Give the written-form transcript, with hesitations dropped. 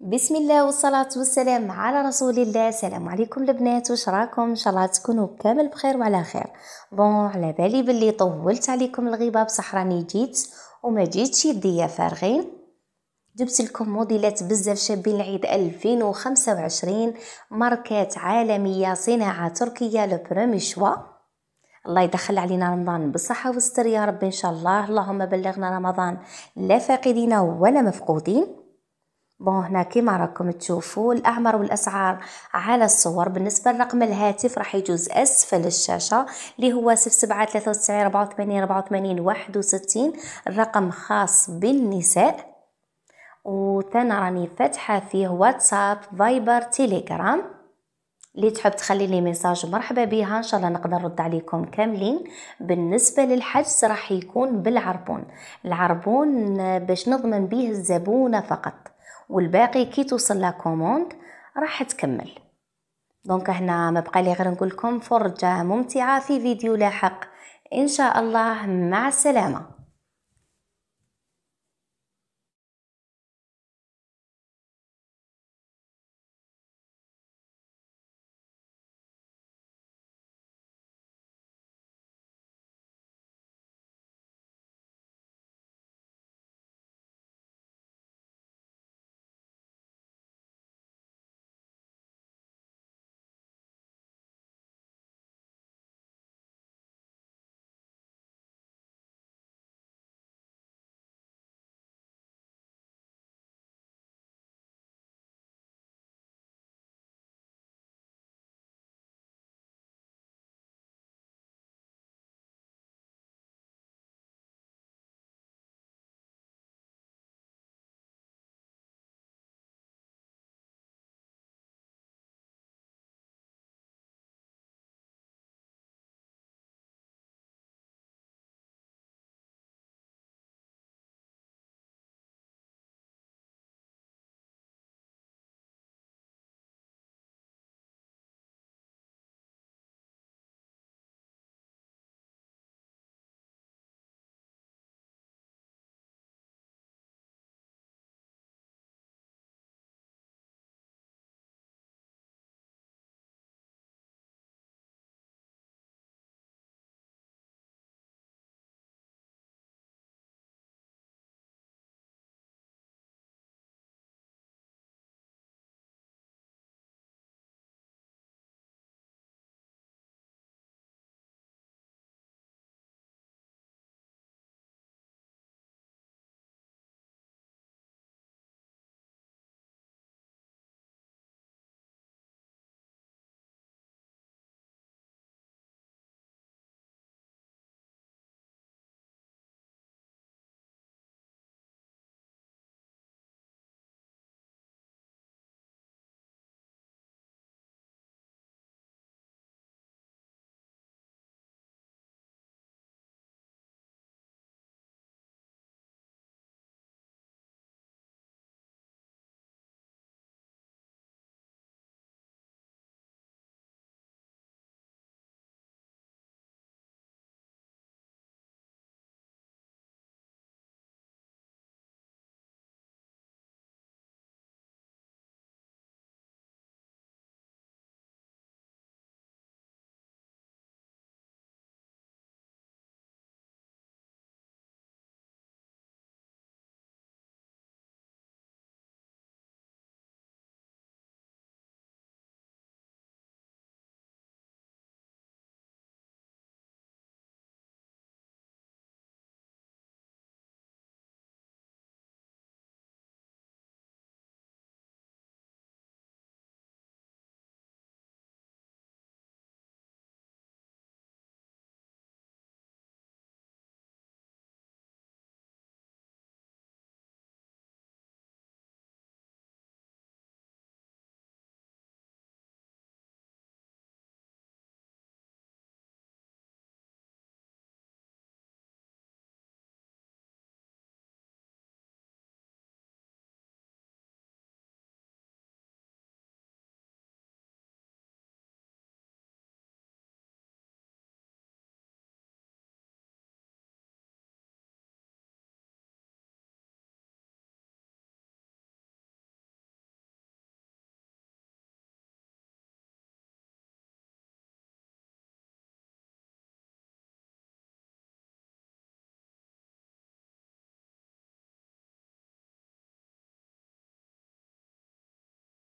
بسم الله والصلاة والسلام على رسول الله. السلام عليكم البنات، واش راكم؟ ان شاء الله تكونوا كامل بخير وعلى خير. على بالي باللي طولت عليكم الغيبة، بصح راني جيت وما جيتش يديا فارغين. جبت لكم موديلات بزاف شابين لعيد 2025، ماركات عالمية، صناعة تركية، لو بريمي شوا. الله يدخل علينا رمضان بالصحة والستر يا رب ان شاء الله. اللهم بلغنا رمضان لا فاقدين ولا مفقودين. هنا كيما راكم تشوفوا الاعمار والاسعار على الصور. بالنسبه لرقم الهاتف راح يجوز اسفل الشاشه اللي هو 0793 84 84 61، الرقم خاص بالنساء. راني فاتحه فيه واتساب، فايبر، تيليجرام. اللي تحب تخلي لي ميساج مرحبا بها، ان شاء الله نقدر نرد عليكم كاملين. بالنسبه للحجز راح يكون بالعربون، العربون باش نضمن به الزبونه فقط، والباقي كي توصل لا كوموند راح تكمل. هنا ما بقى لي غير نقول لكم فرجه ممتعه في فيديو لاحق ان شاء الله. مع السلامه.